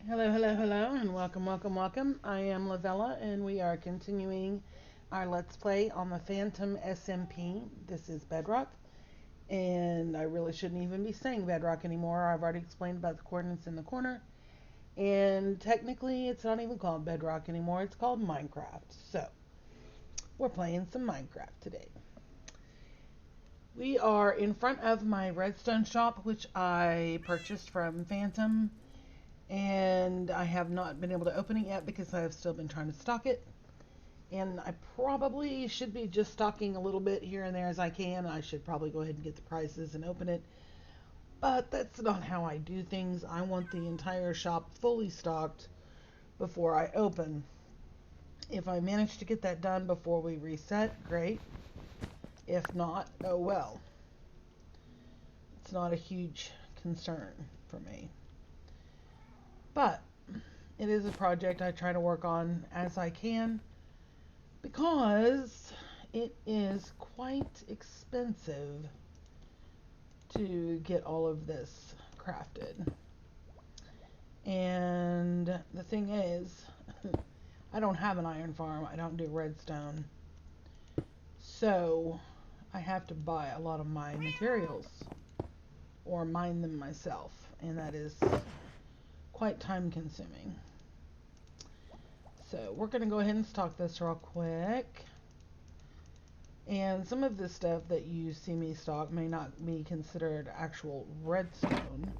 Hello, hello, hello, and welcome, welcome, welcome. I am Lavella, and we are continuing our Let's Play on the Phantom SMP. This is Bedrock, and I really shouldn't even be saying Bedrock anymore. I've already explained about the coordinates in the corner, and technically, it's not even called Bedrock anymore. It's called Minecraft. So, we're playing some Minecraft today. We are in front of my redstone shop, which I purchased from Phantom. And I have not been able to open it yet because I have still been trying to stock it. And I probably should be just stocking a little bit here and there as I can. I should probably go ahead and get the prices and open it. But that's not how I do things. I want the entire shop fully stocked before I open. If I manage to get that done before we reset, great. If not, oh well. It's not a huge concern for me. But it is a project I try to work on as I can because it is quite expensive to get all of this crafted. And the thing is, I don't have an iron farm, I don't do redstone, so I have to buy a lot of my materials or mine them myself, and that is quite time consuming. So we're going to go ahead and stock this real quick. And some of this stuff that you see me stock may not be considered actual redstone,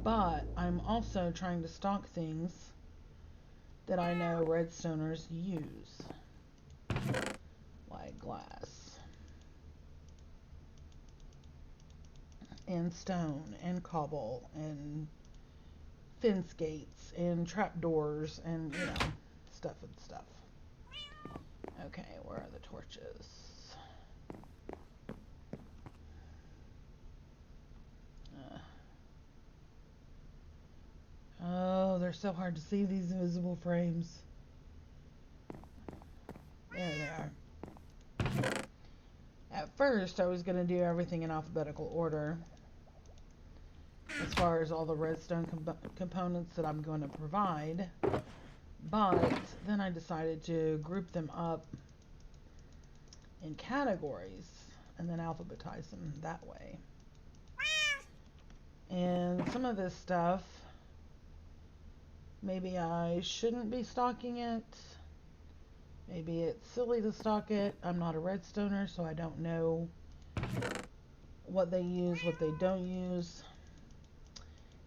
but I'm also trying to stock things that I know redstoners use, like glass and stone and cobble and fence gates and trapdoors and, stuff and stuff. Okay, where are the torches? Oh, they're so hard to see, these invisible frames. There they are. At first, I was going to do everything in alphabetical order as far as all the redstone components that I'm going to provide, but then I decided to group them up in categories and then alphabetize them that way. And some of this stuff, maybe I shouldn't be stocking it. Maybe it's silly to stock it. I'm not a redstoner, so I don't know what they use, what they don't use.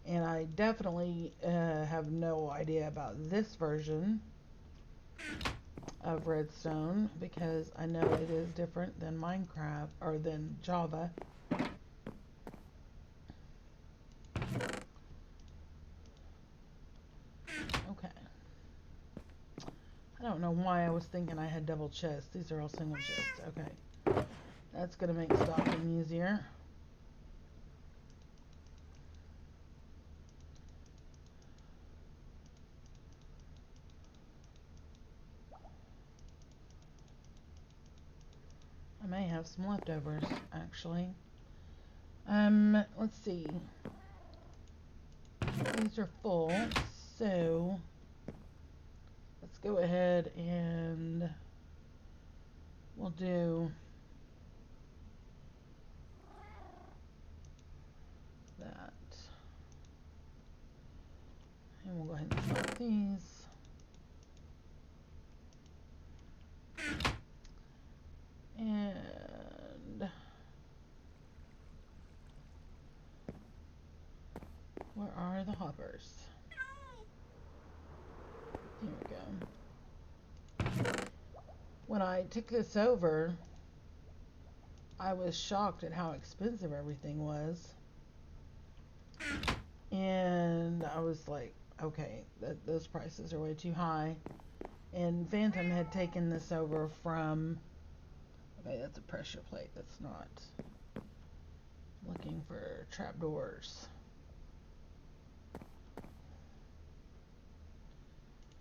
And I definitely have no idea about this version of redstone because I know it is different than Minecraft or than Java. Okay. I don't know why I was thinking I had double chests. These are all single chests. Okay. That's going to make stocking easier. I may have some leftovers, actually. Let's see. These are full, so let's go ahead and we'll do that. And we'll go ahead and stock these. And where are the hoppers? Here we go. When I took this over, I was shocked at how expensive everything was. And I was like, okay, those prices are way too high. And Phantom had taken this over from... Okay, that's a pressure plate. That's not... Looking for trapdoors.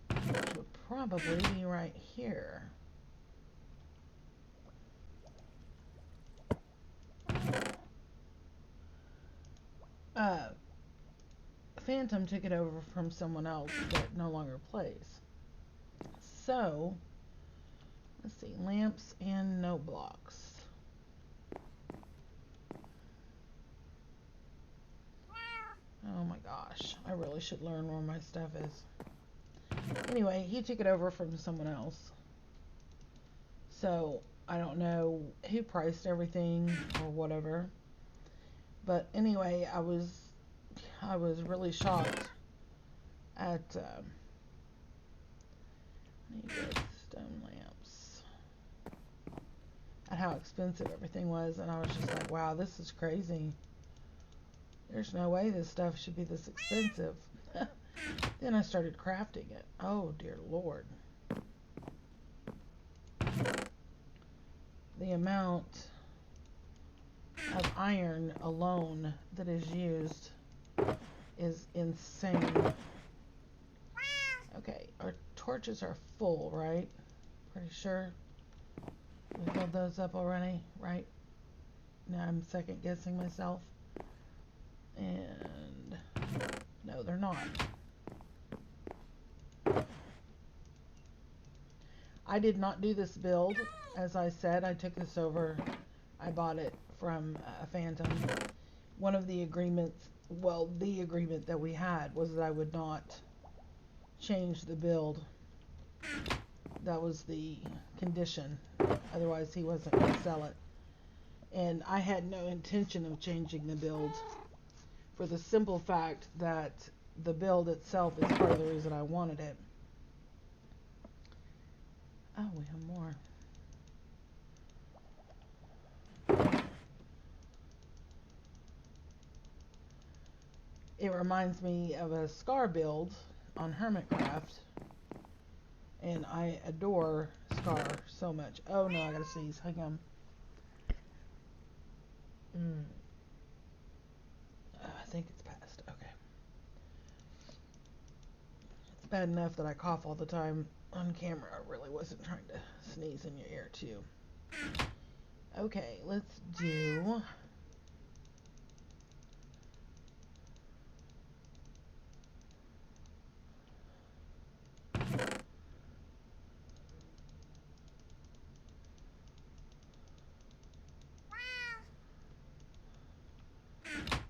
Which would probably be right here. Phantom took it over from someone else that no longer plays. So, let's see, lamps and no blocks. Oh my gosh, I really should learn where my stuff is. Anyway, he took it over from someone else. So, I don't know who priced everything or whatever. But anyway, I was really shocked at stone lamps, at how expensive everything was, and I was just like, wow, this is crazy. There's no way this stuff should be this expensive. Then I started crafting it. Oh dear Lord. The amount of iron alone that is used is insane. Okay, our torches are full, right? Pretty sure we filled those up already, right? Now I'm second guessing myself. And no, they're not. I did not do this build. As I said, I took this over. I bought it from Phantom. One of the agreements, well, the agreement that we had was that I would not change the build. That was the condition. Otherwise, he wasn't going to sell it. And I had no intention of changing the build, for the simple fact that the build itself is part of the reason I wanted it. Oh, we have more. It reminds me of a Scar build on Hermitcraft, and I adore Scar so much. Oh no, I gotta sneeze. Hang on. I think it's passed. Okay. It's bad enough that I cough all the time on camera. I really wasn't trying to sneeze in your ear too. Okay, let's do...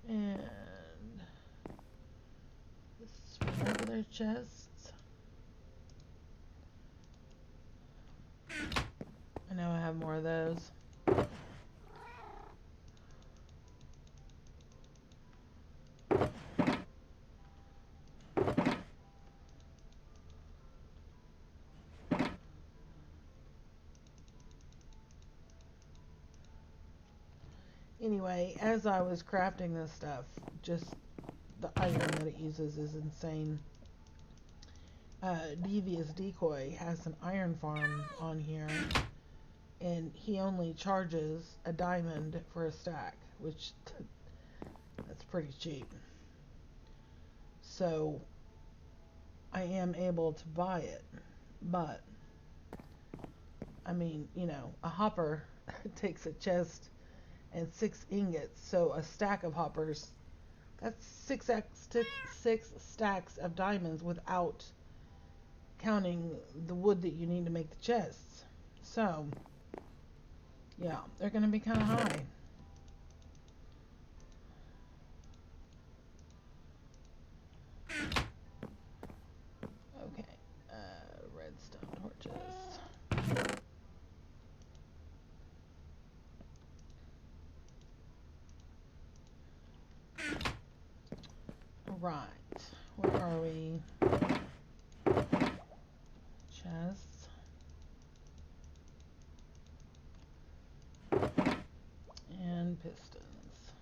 And this is for regular chests. I know I have more of those. Anyway, as I was crafting this stuff, just the iron that it uses is insane. Devious Decoy has an iron farm on here, and he only charges a diamond for a stack, which that's pretty cheap. So I am able to buy it, but I mean, you know, a hopper takes a chest and 6 ingots, so a stack of hoppers, that's 6 stacks of diamonds without counting the wood that you need to make the chests. So yeah, they're gonna be kind of high. Okay, redstone torches. Right, where are we? Chests. And pistons.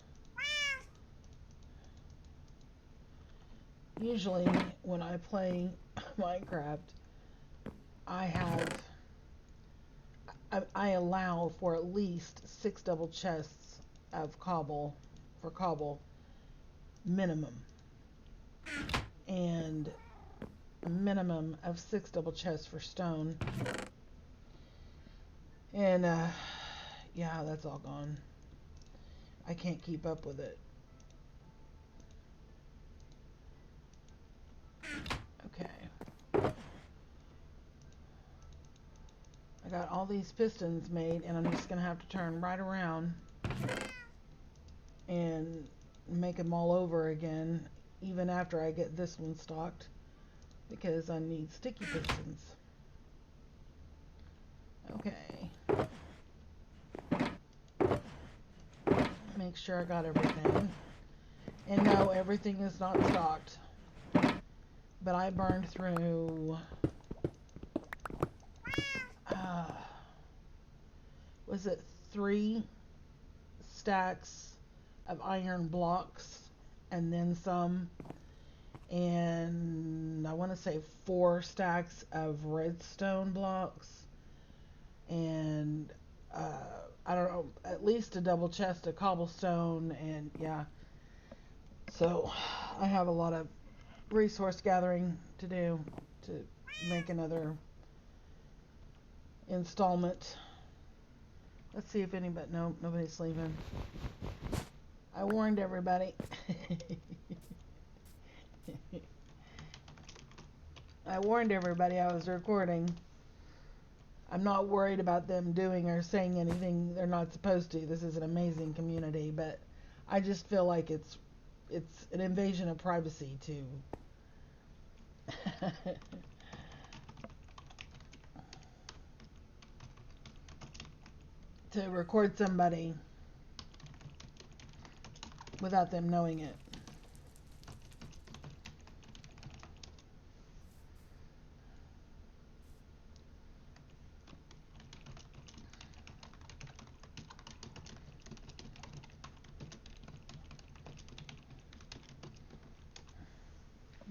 Usually when I play Minecraft, I allow for at least 6 double chests of cobble, for cobble, minimum. And a minimum of 6 double chests for stone. And yeah, that's all gone. I can't keep up with it. all these pistons made, and I'm just going to have to turn right around and make them all over again, even after I get this one stocked, because I need sticky pistons. Okay. Make sure I got everything. And no, everything is not stocked. But I burned through... was it 3 stacks of iron blocks and then some, and I want to say 4 stacks of redstone blocks, and I don't know, at least a double chest of cobblestone, and yeah, so I have a lot of resource gathering to do to make another installment. Let's see if anybody... No, nobody's sleeping. I warned everybody. I warned everybody I was recording. I'm not worried about them doing or saying anything they're not supposed to. This is an amazing community, but I just feel like it's an invasion of privacy to to record somebody without them knowing it.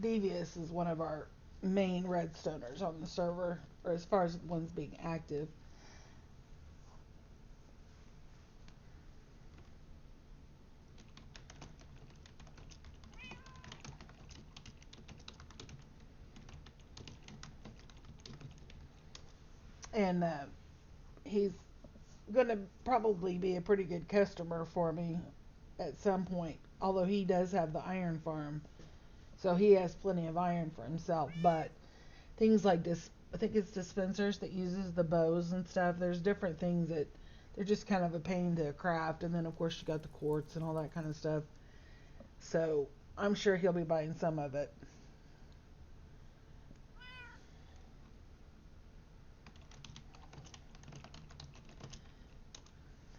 Devious is one of our main redstoners on the server, or as far as ones being active. And he's going to probably be a pretty good customer for me at some point, although he does have the iron farm, so he has plenty of iron for himself. But things like this, I think it's dispensers that uses the bows and stuff, there's different things that they're just kind of a pain to craft, and then of course you got the quartz and all that kind of stuff, so I'm sure he'll be buying some of it.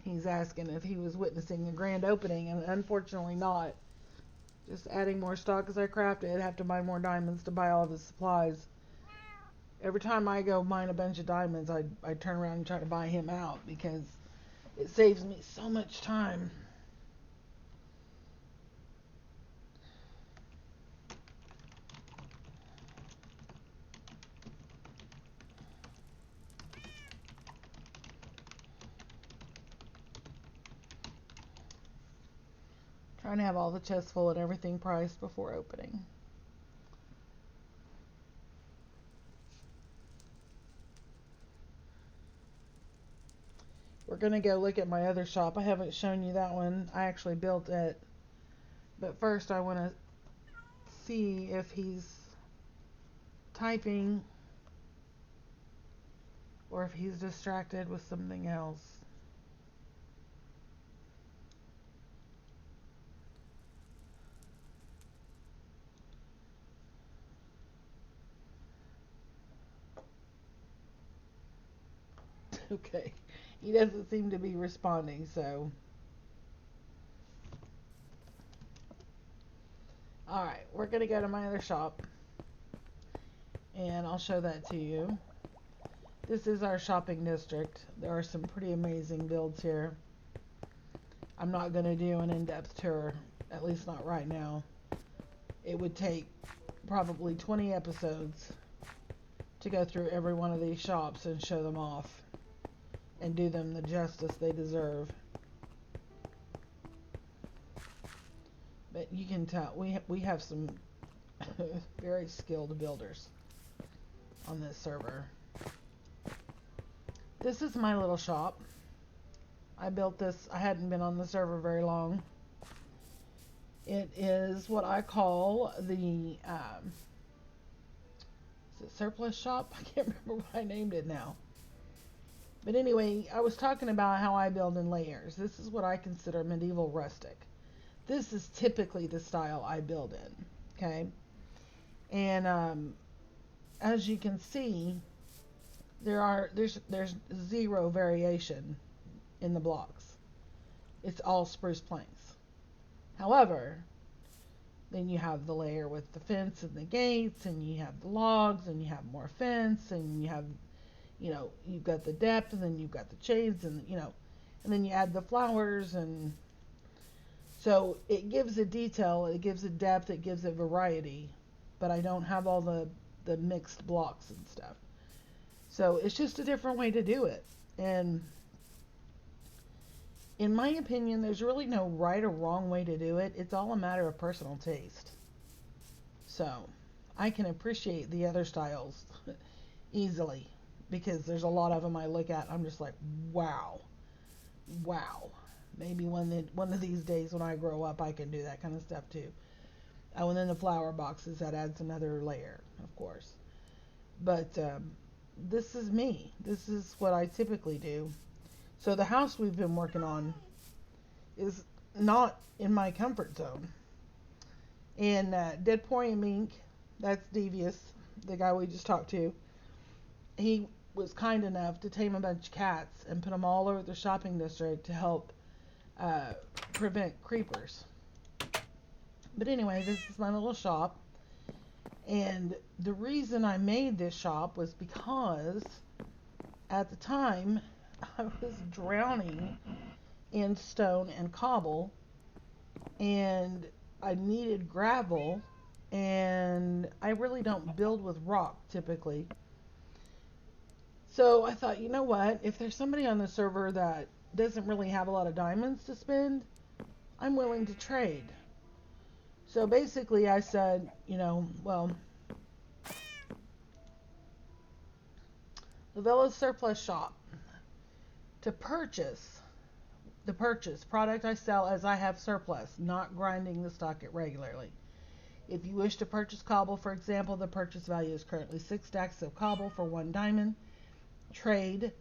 He's asking if he was witnessing a grand opening, and unfortunately not. Just adding more stock as I craft it. I'd have to mine more diamonds to buy all of his supplies. Every time I go mine a bunch of diamonds, I turn around and try to buy him out, because it saves me so much time. Trying to have all the chests full and everything priced before opening. We're going to go look at my other shop. I haven't shown you that one. I actually built it. But first I want to see if he's typing or if he's distracted with something else. Okay, he doesn't seem to be responding, so. Alright, we're going to go to my other shop, and I'll show that to you. This is our shopping district. There are some pretty amazing builds here. I'm not going to do an in-depth tour, at least not right now. It would take probably 20 episodes to go through every one of these shops and show them off and do them the justice they deserve. But you can tell we have some very skilled builders on this server. This is my little shop. I built this. I hadn't been on the server very long. It is what I call the is it surplus shop? I can't remember what I named it now. But anyway, I was talking about how I build in layers. This is what I consider medieval rustic. This is typically the style I build in. Okay, and as you can see, there's zero variation in the blocks. It's all spruce planks. However, then you have the layer with the fence and the gates, and you have the logs, and you have more fence, and you have, you've got the depth, and then you've got the chains, and and then you add the flowers, and so it gives it detail, it gives it depth, it gives it variety, but I don't have all the mixed blocks and stuff. So it's just a different way to do it. And in my opinion, there's really no right or wrong way to do it. It's all a matter of personal taste. So I can appreciate the other styles easily because there's a lot of them I look at. I'm just like, wow, wow. Maybe one of these days when I grow up, I can do that kind of stuff too. Oh, and then the flower boxes, that adds another layer, of course. But this is me. This is what I typically do. So the house we've been working on is not in my comfort zone. And Dead Porium Inc., that's Devious, the guy we just talked to, he was kind enough to tame a bunch of cats and put them all over the shopping district to help prevent creepers. But anyway, this is my little shop. And the reason I made this shop was because at the time I was drowning in stone and cobble, and I needed gravel, and I really don't build with rock typically. So I thought, you know what, if there's somebody on the server that doesn't really have a lot of diamonds to spend, I'm willing to trade. So basically I said, well, the Villa Surplus Shop, to purchase product I sell as I have surplus, not grinding the stock it regularly. If you wish to purchase cobble, for example, the purchase value is currently 6 stacks of cobble for 1 diamond. Trade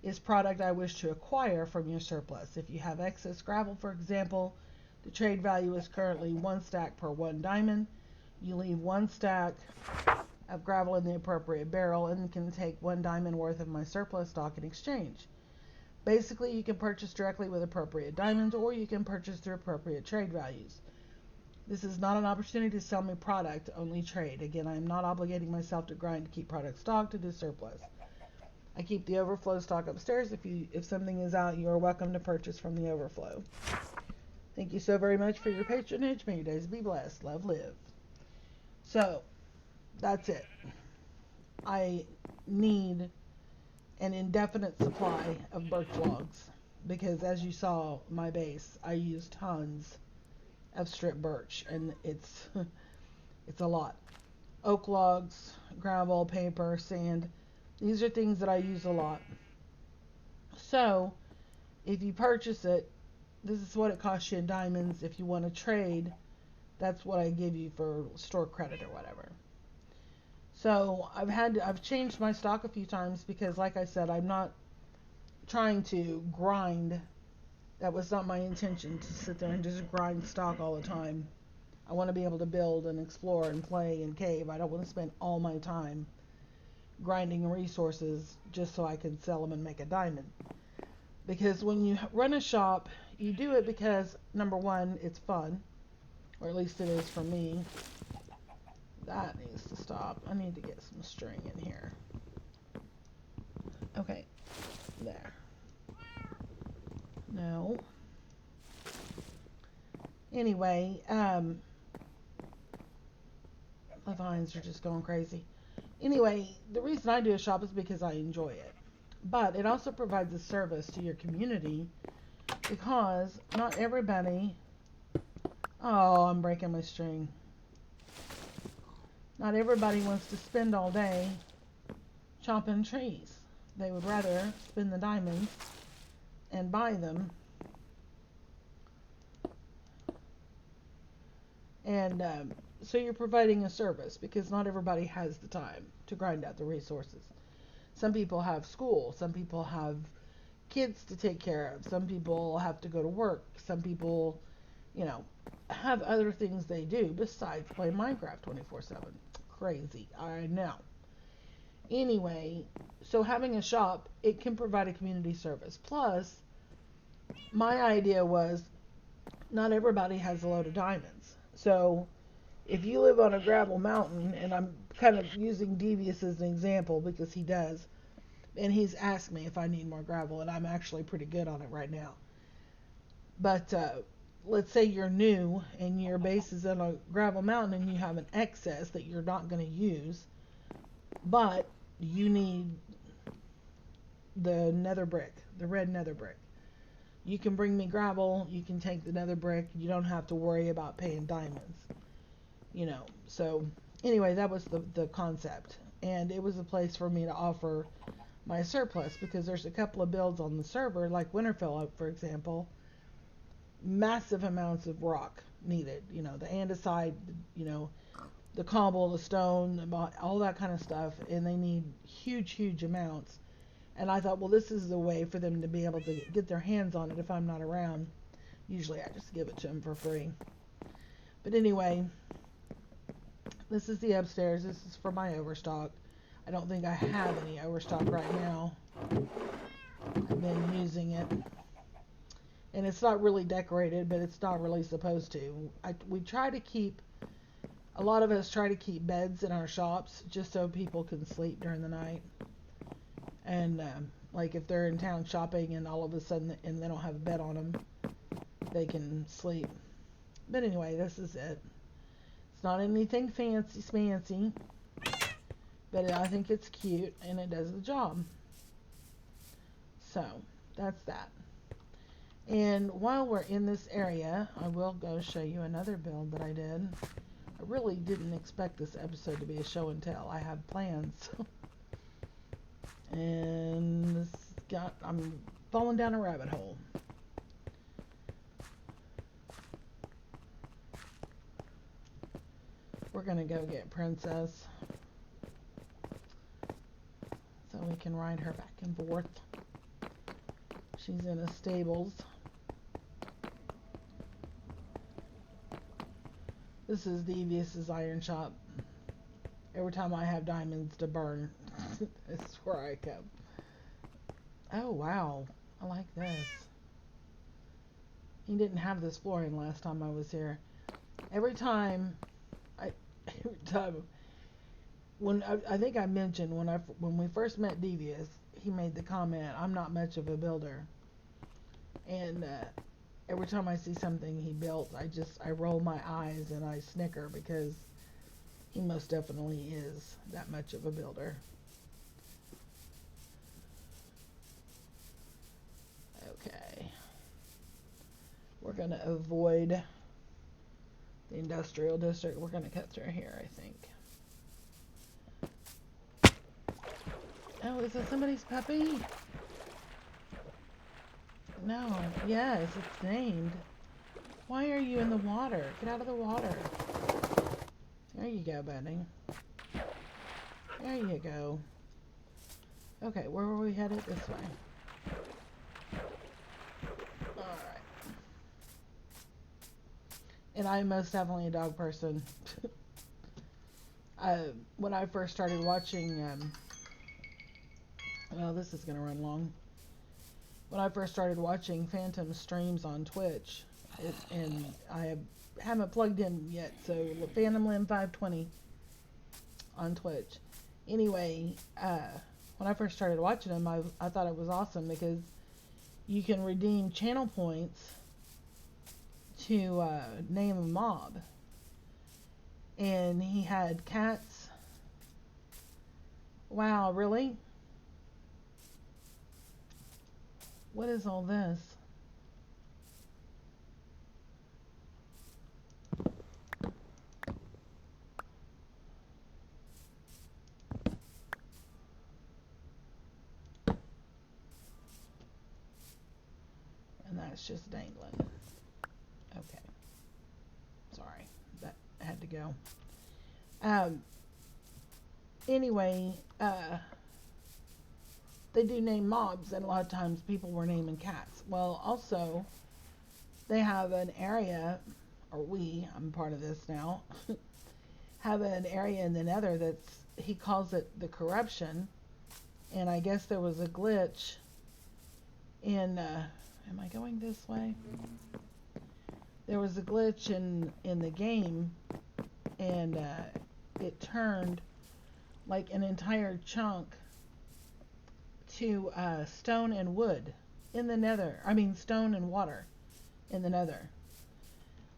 is product I wish to acquire from your surplus. If you have excess gravel, for example, the trade value is currently 1 stack per 1 diamond. You leave 1 stack of gravel in the appropriate barrel and can take 1 diamond worth of my surplus stock in exchange. Basically, you can purchase directly with appropriate diamonds, or you can purchase through appropriate trade values. This is not an opportunity to sell me product, only trade. Again, I am not obligating myself to grind to keep product stocked to do surplus. I keep the overflow stock upstairs. If something is out, you are welcome to purchase from the overflow. Thank you so very much for your patronage. May your days be blessed. Love, live. So, that's it. I need an indefinite supply of birch logs because, as you saw, my base, I use tons of strip birch, and it's a lot. Oak logs, gravel, paper, sand. These are things that I use a lot. So, if you purchase it, this is what it costs you in diamonds. If you want to trade, that's what I give you for store credit or whatever. So I've changed my stock a few times because, like I said, I'm not trying to grind. That was not my intention, to sit there and just grind stock all the time. I want to be able to build and explore and play and cave. I don't want to spend all my time grinding resources just so I can sell them and make a diamond. Because when you run a shop, you do it because, number one, it's fun, or at least it is for me. That needs to stop. I need to get some string in here. Okay, there. No. Anyway, the vines are just going crazy. Anyway, the reason I do a shop is because I enjoy it. But it also provides a service to your community because not everybody... Oh, I'm breaking my string. Not everybody wants to spend all day chopping trees. They would rather spend the diamonds and buy them. And so you're providing a service because not everybody has the time to grind out the resources. Some people have school. Some people have kids to take care of. Some people have to go to work. Some people, you know, have other things they do besides play Minecraft 24/7. Crazy, I know. Anyway, so having a shop, it can provide a community service. Plus, my idea was not everybody has a load of diamonds. So, if you live on a gravel mountain, and I'm kind of using Devious as an example because he does, and he's asked me if I need more gravel, and I'm actually pretty good on it right now. But let's say you're new and your base is on a gravel mountain and you have an excess that you're not going to use, but you need the nether brick, the red nether brick. You can bring me gravel, you can take the nether brick, you don't have to worry about paying diamonds. You know, so anyway, that was the concept. And it was a place for me to offer my surplus because there's a couple of builds on the server, like Winterfell, for example. Massive amounts of rock needed. You know, the andesite, you know, the cobble, the stone, all that kind of stuff. And they need huge, huge amounts. And I thought, well, this is the way for them to be able to get their hands on it if I'm not around. Usually I just give it to them for free. But anyway, this is the upstairs. This is for my overstock. I don't think I have any overstock right now. I've been using it. And it's not really decorated, but it's not really supposed to. We try to keep, a lot of us try to keep beds in our shops just so people can sleep during the night. And like if they're in town shopping and all of a sudden and they don't have a bed on them, they can sleep. But anyway, this is it. It's not anything fancy smancy, but I think it's cute and it does the job. So that's that. And while we're in this area, I will go show you another build that I did. I really didn't expect this episode to be a show and tell. I had plans. And I'm falling down a rabbit hole. We're gonna go get Princess so we can ride her back and forth. She's in a stables. This is Devious's iron shop. Every time I have diamonds to burn, it's where I go. Oh wow, I like this. He didn't have this flooring last time I was here. Every time when I think I mentioned when we first met Devious, he made the comment, "I'm not much of a builder," and every time I see something he built, I roll my eyes and I snicker because he most definitely is that much of a builder. Okay. We're going to avoid the industrial district. We're going to cut through here, I think. Oh, is that somebody's puppy? No. Yes, it's named. Why are you in the water? Get out of the water. There you go, buddy. There you go. Okay, where were we headed? This way. Alright. And I'm most definitely a dog person. When I first started watching, well, this is going to run long. When I first started watching Phantom streams on Twitch, and I haven't plugged in yet, so Phantomlimb520 on Twitch. Anyway, when I first started watching him, I thought it was awesome because you can redeem channel points to name a mob. And he had cats. Wow, really? What is all this? And that's just dangling. Okay. Sorry, that had to go. Anyway, they do name mobs, and a lot of times people were naming cats. Well, also, they have an area, or I'm part of this now, have an area in the nether that's, he calls it the corruption, and I guess there was a glitch in, am I going this way? There was a glitch in the game, and it turned like an entire chunk to stone and wood in the nether. I mean, stone and water in the nether,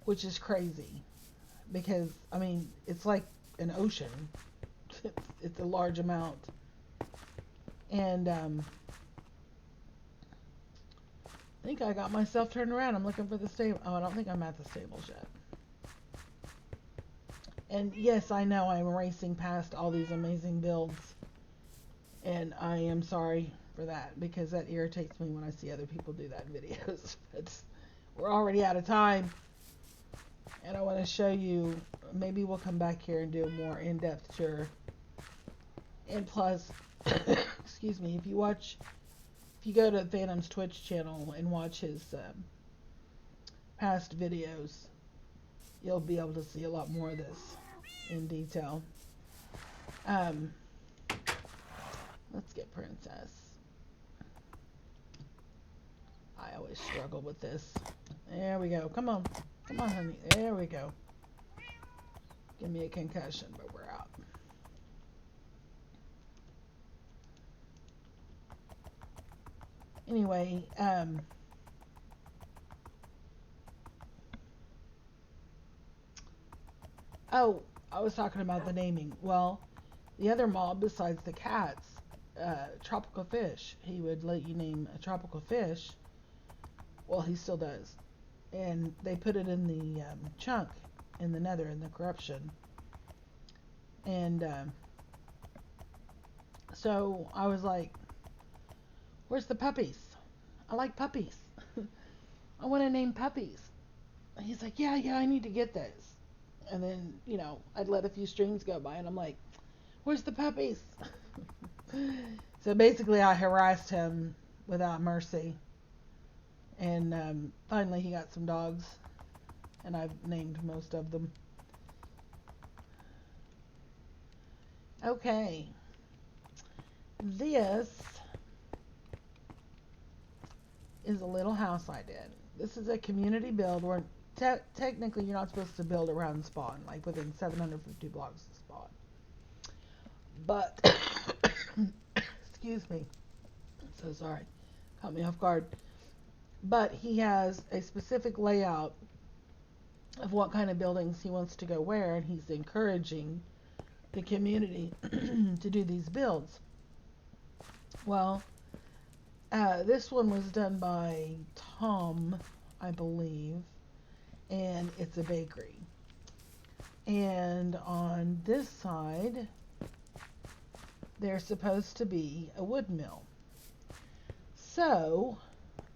which is crazy because, I mean, it's like an ocean. It's a large amount. And I think I got myself turned around. I'm looking for the stable. Oh, I don't think I'm at the stables yet. And yes, I know I'm racing past all these amazing builds. And I am sorry for that, because that irritates me when I see other people do that in videos. We're already out of time. And I want to show you, maybe we'll come back here and do a more in-depth tour. And plus, excuse me, if you go to Phantom's Twitch channel and watch his past videos, you'll be able to see a lot more of this in detail. Let's get Princess. I always struggle with this. There we go. Come on. Come on, honey. There we go. Give me a concussion, but we're out. Anyway, oh, I was talking about the naming. Well, the other mob besides the cats, tropical fish. He would let you name a tropical fish. Well, he still does. And they put it in the chunk in the nether, in the corruption. And so I was like, where's the puppies? I like puppies. I want to name puppies. And he's like, yeah, I need to get those. And then, I'd let a few streams go by, and I'm like, where's the puppies? So basically I harassed him without mercy. And finally he got some dogs, and I've named most of them. Okay. This is a little house I did. This is a community build where technically you're not supposed to build around spawn, like within 750 blocks of spawn. But, excuse me, I'm so sorry, caught me off guard. But he has a specific layout of what kind of buildings he wants to go where, and he's encouraging the community to do these builds. Well, this one was done by Tom, I believe, and it's a bakery. And on this side, there's supposed to be a wood mill. So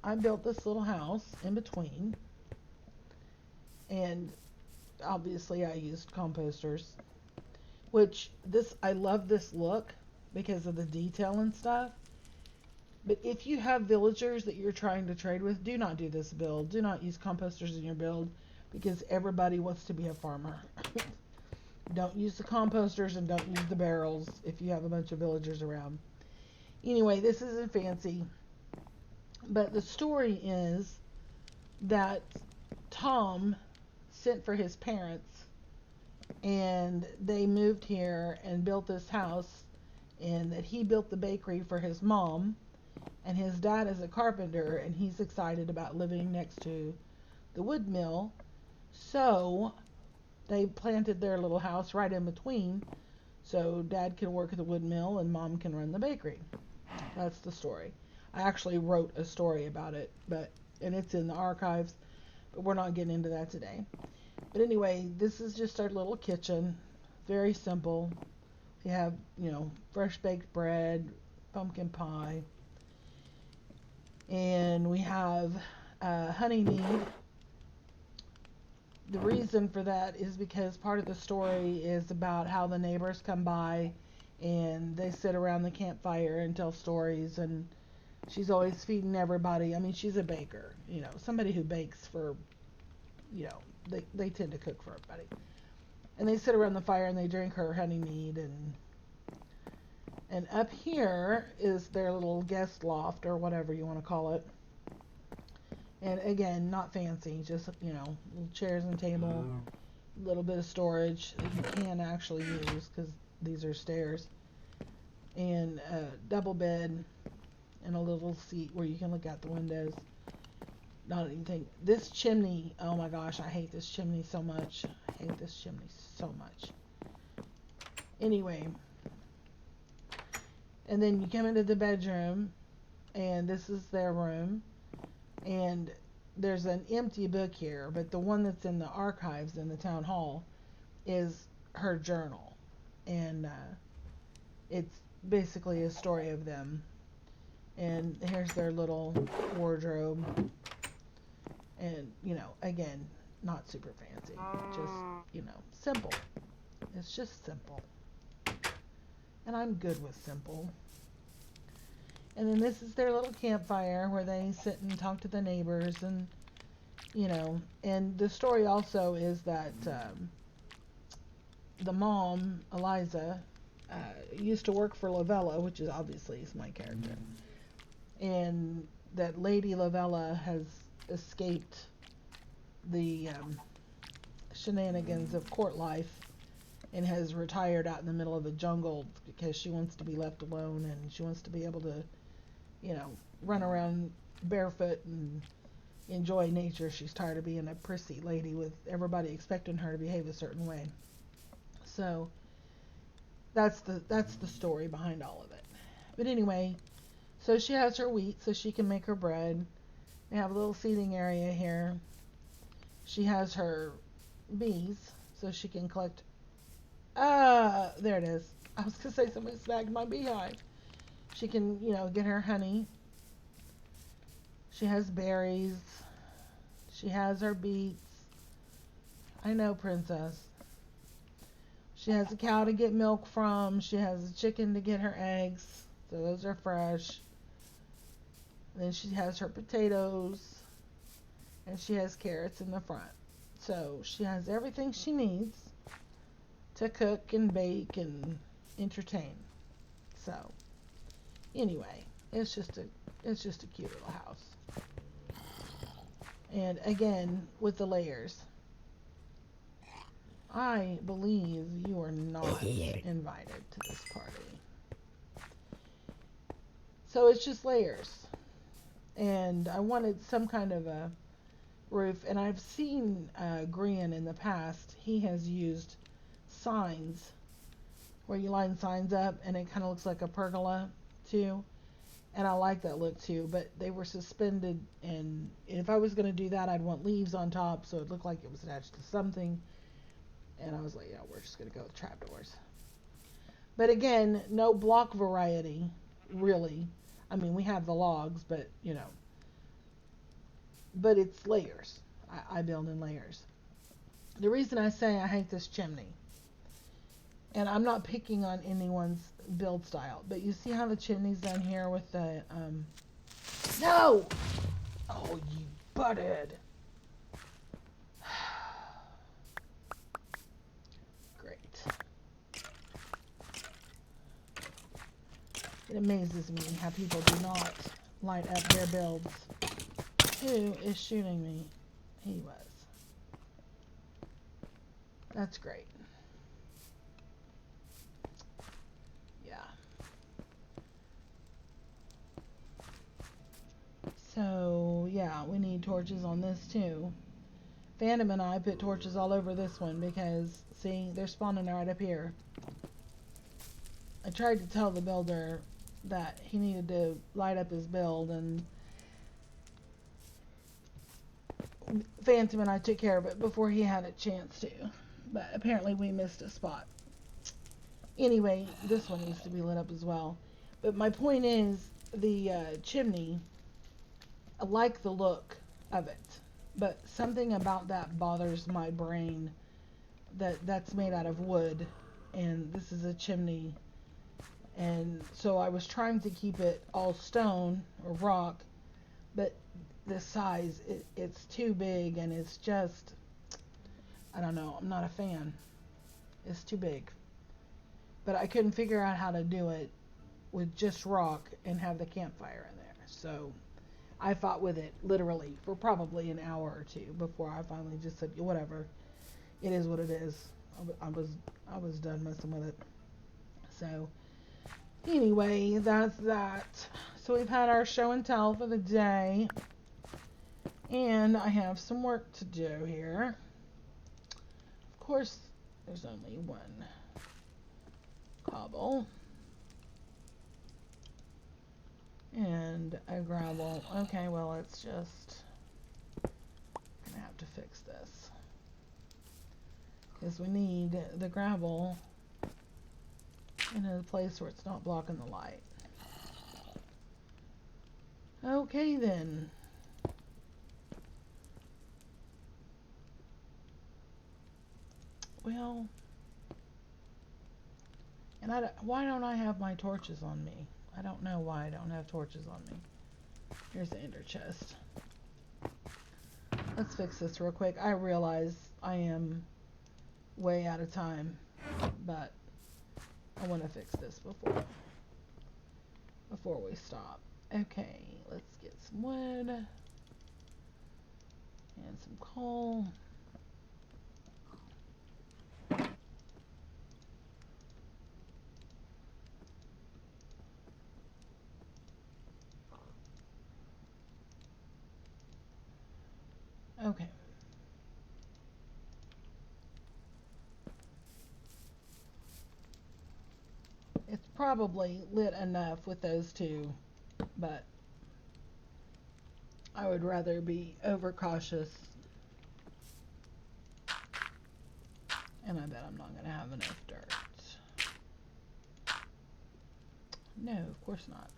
I built this little house in between, and obviously I used composters, which I love this look because of the detail and stuff. But if you have villagers that you're trying to trade with, do not do this build. Do not use composters in your build, because everybody wants to be a farmer. Don't use the composters and don't use the barrels if you have a bunch of villagers around. Anyway, this isn't fancy. But the story is that Tom sent for his parents, and they moved here and built this house, and that he built the bakery for his mom, and his dad is a carpenter, and he's excited about living next to the wood mill. So they planted their little house right in between, so dad can work at the wood mill and mom can run the bakery. That's the story. I actually wrote a story about it, and it's in the archives, but we're not getting into that today. But anyway, this is just our little kitchen. Very simple. We have, fresh baked bread, pumpkin pie, and we have honey mead. The reason for that is because part of the story is about how the neighbors come by and they sit around the campfire and tell stories, and she's always feeding everybody. I mean, she's a baker, you know, somebody who bakes for, you know, they tend to cook for everybody. And they sit around the fire and they drink her honey mead, and up here is their little guest loft or whatever you want to call it. And again, not fancy, just, you know, little chairs and table, a little bit of storage that you can actually use because these are stairs, and a double bed and a little seat where you can look out the windows. Not anything. This chimney, oh my gosh, I hate this chimney so much. I hate this chimney so much. Anyway, and then you come into the bedroom, and this is their room, and there's an empty book here, but the one that's in the archives in the town hall is her journal, and it's basically a story of them. And here's their little wardrobe, and, you know, again, not super fancy, just, you know, simple. It's just simple, and I'm good with simple. And then this is their little campfire where they sit and talk to the neighbors, and, you know, and the story also is that the mom, Eliza, used to work for Lavella, which is obviously is my character, and that Lady Lavella has escaped the shenanigans of court life and has retired out in the middle of the jungle because she wants to be left alone, and she wants to be able to, you know, run around barefoot and enjoy nature. She's tired of being a prissy lady with everybody expecting her to behave a certain way. So that's the story behind all of it. But anyway, so she has her wheat so she can make her bread. They have a little seating area here. She has her bees so she can collect. There it is. I was gonna say somebody snagged my beehive. She can, you know, get her honey. She has berries. She has her beets. I know, princess. She has a cow to get milk from. She has a chicken to get her eggs. So those are fresh. Then she has her potatoes. And she has carrots in the front. So she has everything she needs to cook and bake and entertain. So anyway, it's just a cute little house. And again, with the layers. I believe you are not invited to this party. So it's just layers. And I wanted some kind of a roof. And I've seen Grian in the past. He has used signs where you line signs up and it kind of looks like a pergola too. And I like that look too. But they were suspended. And if I was going to do that, I'd want leaves on top so it looked like it was attached to something. And I was like, yeah, we're just going to go with trapdoors. But again, no block variety, really. I mean, we have the logs, but, you know. But it's layers. I build in layers. The reason I say I hate this chimney, and I'm not picking on anyone's build style, but you see how the chimney's done here with the, no! Oh, you butthead. It amazes me how people do not light up their builds. Who is shooting me? He was. That's great. Yeah. So, yeah, we need torches on this too. Phantom and I put torches all over this one because, see, they're spawning right up here. I tried to tell the builder that he needed to light up his build, and Phantom and I took care of it before he had a chance to, but apparently we missed a spot. Anyway, this one needs to be lit up as well. But my point is, the chimney, I like the look of it, but something about that bothers my brain, that's made out of wood, and this is a chimney And so I was trying to keep it all stone or rock, but the size, it's too big, and it's just, I don't know, I'm not a fan. It's too big. But I couldn't figure out how to do it with just rock and have the campfire in there. So I fought with it literally for probably an hour or two before I finally just said, whatever, it is what it is. I was done messing with it. So anyway, that's that. So we've had our show and tell for the day, and I have some work to do here. Of course, there's only one cobble and a gravel. Okay, well, it's just gonna have to fix this because we need the gravel in a place where it's not blocking the light. Okay then. Well, and why don't I have my torches on me? I don't know why I don't have torches on me. Here's the ender chest. Let's fix this real quick. I realize I am way out of time, but I want to fix this before we stop. Okay, let's get some wood and some coal. Okay. It's probably lit enough with those two, but I would rather be overcautious. And I bet I'm not going to have enough dirt. No, of course not.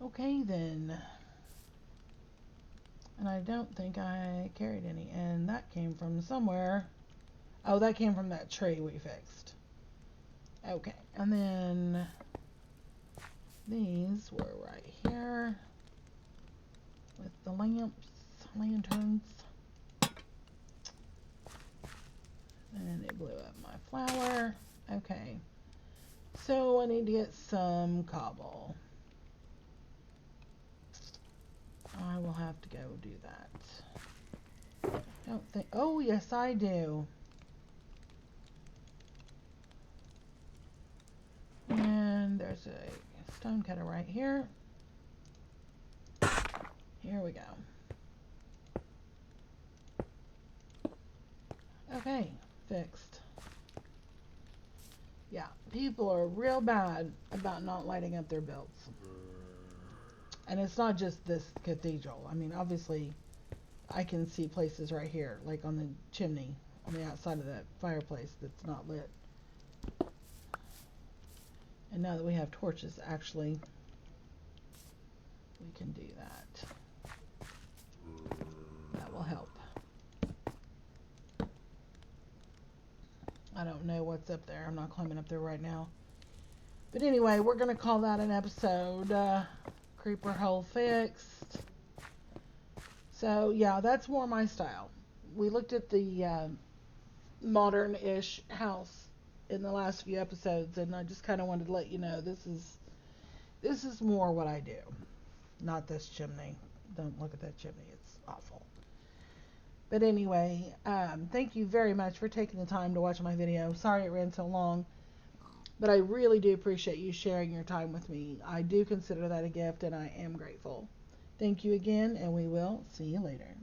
Okay then. And I don't think I carried any. And that came from somewhere. Oh, that came from that tree we fixed. Okay, and then these were right here with the lanterns. And it blew up my flower. Okay, so I need to get some cobble. I will have to go do that. Don't think, oh yes I do. And there's a stone cutter right here. Here we go. Okay, fixed. Yeah, people are real bad about not lighting up their builds. And it's not just this cathedral. I mean, obviously, I can see places right here, like on the chimney, on the outside of that fireplace that's not lit. And now that we have torches, actually, we can do that. That will help. I don't know what's up there. I'm not climbing up there right now. But anyway, we're going to call that an episode. Creeper hole fixed. So, yeah, that's more my style. We looked at the modern-ish house in the last few episodes, and I just kind of wanted to let you know this is more what I do. Not this chimney. Don't look at that chimney. It's awful. But anyway, thank you very much for taking the time to watch my video. Sorry it ran so long, but I really do appreciate you sharing your time with me. I do consider that a gift, and I am grateful. Thank you again, and we will see you later.